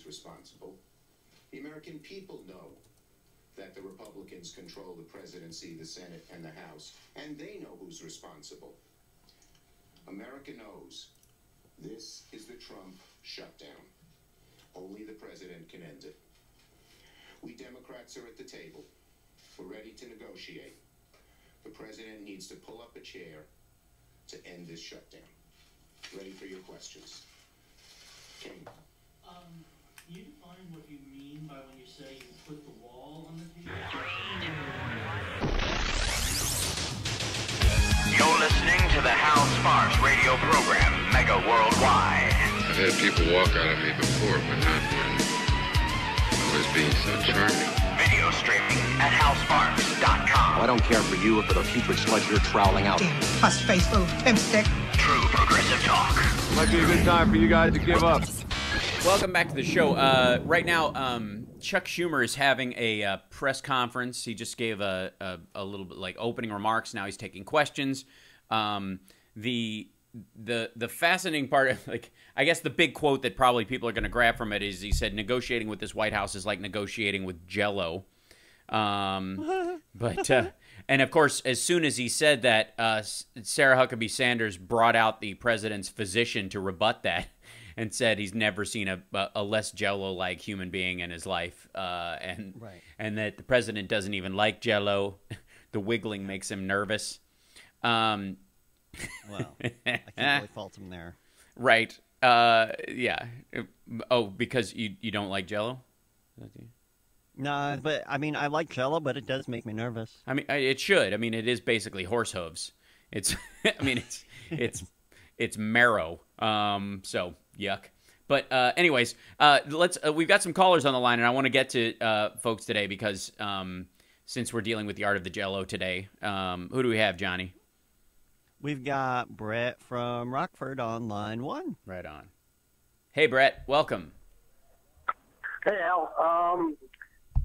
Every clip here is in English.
responsible. The American people know that the Republicans control the presidency, the Senate, and the House, and they know who's responsible. America knows this is the Trump shutdown. Only the president can end it. We Democrats are at the table. We're ready to negotiate. The president needs to pull up a chair to end this shutdown. Ready for your questions. King. Can you define what you mean by when you say you put the wall on the table? You're listening to the House Farce radio program, Mega Worldwide. I've had people walk out of me before, but not when I was being so charming. Video streaming at housefarce.com. Well, I don't care for you or for the putrid sludge you're troweling out. Damn pus-faced little pimp stick. True progressive talk. Might be a good time for you guys to give up. Welcome back to the show. Right now, Chuck Schumer is having a press conference. He just gave a little bit like opening remarks. Now he's taking questions. The fascinating part, like I guess the big quote that probably people are going to grab from it is he said, "Negotiating with this White House is like negotiating with Jello." But and of course, as soon as he said that, Sarah Huckabee Sanders brought out the president's physician to rebut that. And said he's never seen a less Jello-like human being in his life, and that the president doesn't even like Jello. The wiggling makes him nervous. Well, I can't really fault him there. Right. Yeah. Oh, because you don't like Jello? No, but I mean, I like Jello, but it does make me nervous. I mean, it should. I mean, it is basically horse hooves. It's. I mean, it's marrow. So. Yuck. But anyways, we've got some callers on the line, and I want to get to folks today because since we're dealing with the art of the Jello today, who do we have, Johnny? We've got Brett from Rockford on line 1. Right on. Hey, Brett, welcome. Hey, Al.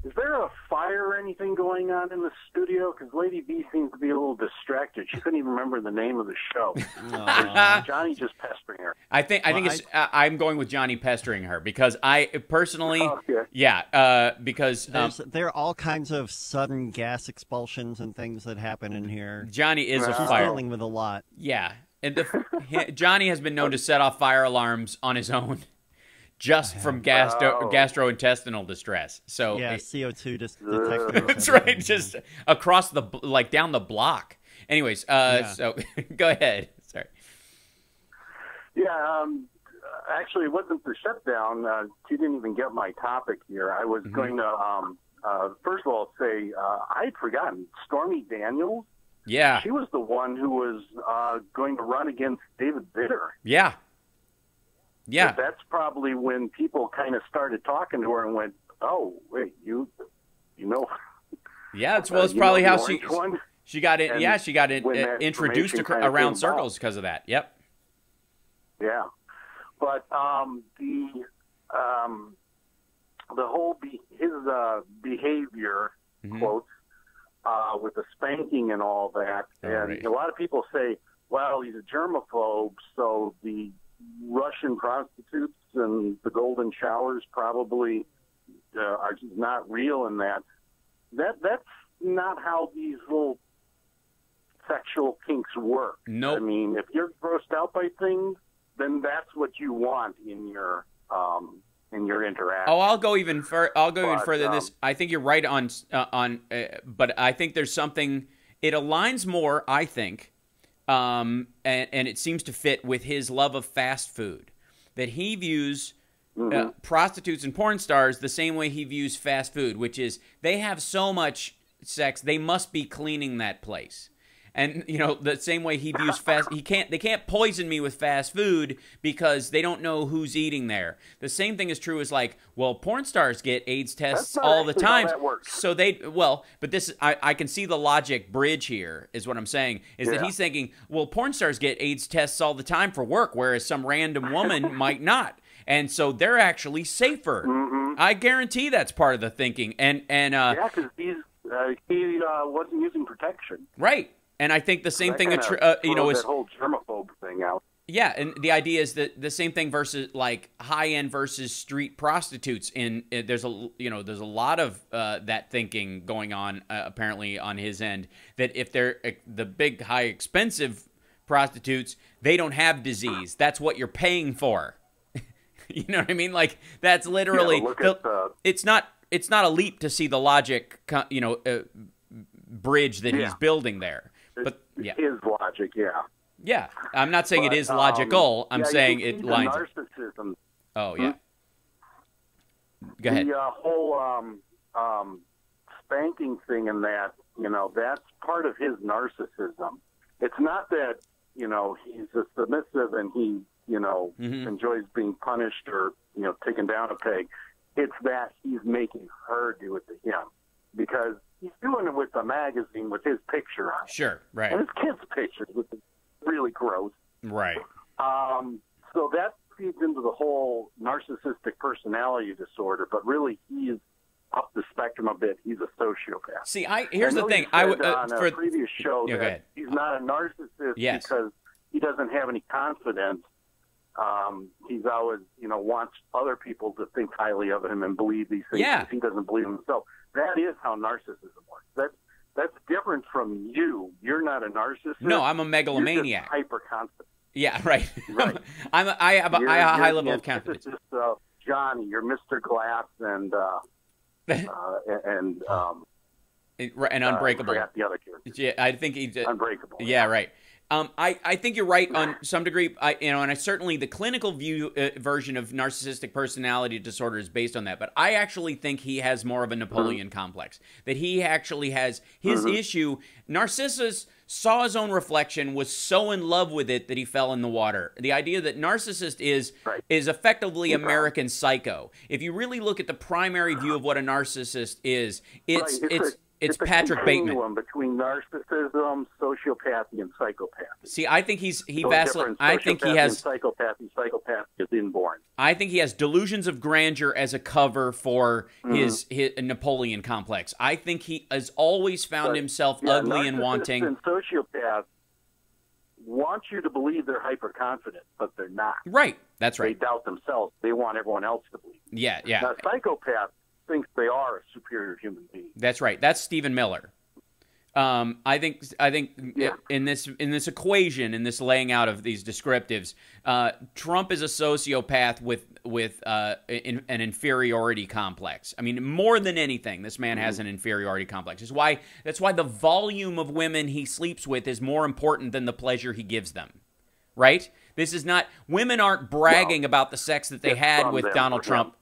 Is there a fire or anything going on in the studio? Because Lady B seems to be a little distracted. She couldn't even remember the name of the show. Johnny just pestering her. I think I'm going with Johnny pestering her because I personally, because there are all kinds of sudden gas expulsions and things that happen in here. Johnny is a fire. Dealing with a lot. Yeah, and Johnny has been known to set off fire alarms on his own. Just from gastrointestinal distress. So yeah, CO2 detector. That's right, just across down the block. Anyways, so go ahead. Sorry. Yeah, actually, it wasn't the shutdown. She didn't even get my topic here. I was going to, first of all, say I'd forgotten Stormy Daniels. Yeah, she was the one who was going to run against David Vitter. Yeah. Yeah, so that's probably when people kind of started talking to her and went, "Oh, wait, you know." Yeah, it's probably how she got it. Yeah, she got introduced around circles because of that. Yep. Yeah, but the whole his behavior quotes with the spanking and all that, and a lot of people say, "Well, he's a germaphobe," so the Russian prostitutes and the golden showers probably are not real in that. That's not how these little sexual kinks work. Nope. I mean, if you're grossed out by things, then that's what you want in your interaction. Oh, I'll go even further than this. I think you're right on, but I think there's something. It aligns more, I think. And it seems to fit with his love of fast food, that he views prostitutes and porn stars the same way he views fast food, which is they have so much sex, they must be cleaning that place. And, the same way he views they can't poison me with fast food because they don't know who's eating there. The same thing is true as porn stars get AIDS tests all the time. How that works. So but this, I can see the logic bridge here is what I'm saying, is that he's thinking, well, porn stars get AIDS tests all the time for work, whereas some random woman might not. And so they're actually safer. I guarantee that's part of the thinking. Yeah, because he wasn't using protection. Right. And I think the same thing, that whole germaphobe thing out. Yeah, and the idea is that the same thing versus like high end versus street prostitutes. There's a lot of that thinking going on apparently on his end, that if they're the big high expensive prostitutes, they don't have disease. That's what you're paying for. You know what I mean? Like that's literally it's not a leap to see the logic, bridge that he's building there. But yeah, his logic, yeah. I'm not saying it is logical. I'm saying it lines. Narcissism. Oh yeah. Go ahead. The whole spanking thing and that, that's part of his narcissism. It's not that he's a submissive and he enjoys being punished or taken down a peg. It's that he's making her do it to him because he's doing it with the magazine with his picture on it. Sure, right. And his kids' pictures, which is really gross. Right. So that feeds into the whole narcissistic personality disorder, but really he's up the spectrum a bit. He's a sociopath. See, here's the thing. I would on a previous show that that he's not a narcissist because he doesn't have any confidence. He's always, wants other people to think highly of him and believe these things because he doesn't believe himself. That is how narcissism works. That's different from you. You're not a narcissist. No, I'm a megalomaniac. You're just hyper-confident. Yeah, right. Right. I have a high level of confidence. Johnny, you're Mr. Glass and Unbreakable. I forgot the other character. Yeah, I think he's Unbreakable. Yeah, right. I think you're right on some degree. And I certainly the clinical version of narcissistic personality disorder is based on that. But I actually think he has more of a Napoleon complex. That he actually has his issue. Narcissus saw his own reflection, was so in love with it that he fell in the water. The idea that narcissist is effectively American Psycho. If you really look at the primary view of what a narcissist is, it's Patrick Bateman. Between narcissism, sociopathy, and psychopathy. See, I think I think he has psychopathy. Psychopathy is inborn. I think he has delusions of grandeur as a cover for his Napoleon complex. I think he has always found himself ugly and wanting. And sociopaths want you to believe they're hyper-confident, but they're not. Right. That's right. They doubt themselves. They want everyone else to believe. Yeah, yeah. Now, psychopaths thinks they are a superior human being. That's right. That's Stephen Miller. I think in this equation, in this laying out of these descriptives, Trump is a sociopath with an inferiority complex. I mean, more than anything, this man has an inferiority complex. That's why the volume of women he sleeps with is more important than the pleasure he gives them. Right? Women aren't bragging about the sex that they had with Donald Trump.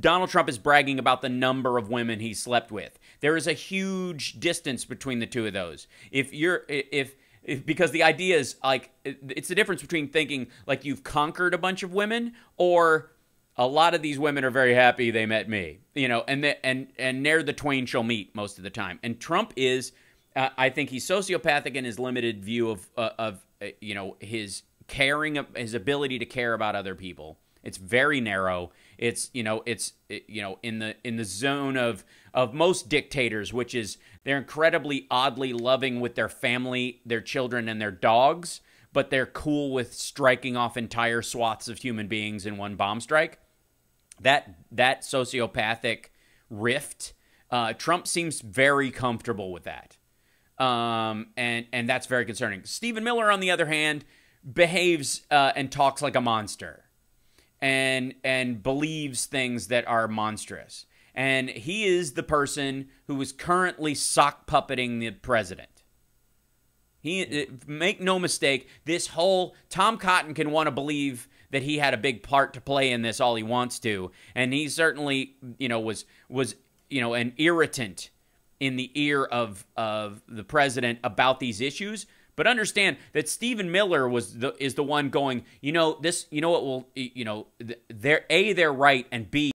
Donald Trump is bragging about the number of women he slept with. There is a huge distance between the two of those. Because the idea is like it's the difference between thinking like you've conquered a bunch of women or a lot of these women are very happy they met me. And ne'er the twain shall meet most of the time. And Trump is, I think he's sociopathic in his limited view of his caring, his ability to care about other people. It's very narrow. It's in the zone of most dictators, which is they're incredibly oddly loving with their family, their children, and their dogs, but they're cool with striking off entire swaths of human beings in one bomb strike. That sociopathic rift, Trump seems very comfortable with that, and that's very concerning. Stephen Miller, on the other hand, behaves and talks like a monster. And believes things that are monstrous. And he is the person who is currently sock puppeting the president. Make no mistake, this whole Tom Cotton can want to believe that he had a big part to play in this all he wants to. And he certainly, was an irritant in the ear of the president about these issues. But understand that Stephen Miller is the one going, they're right, and B,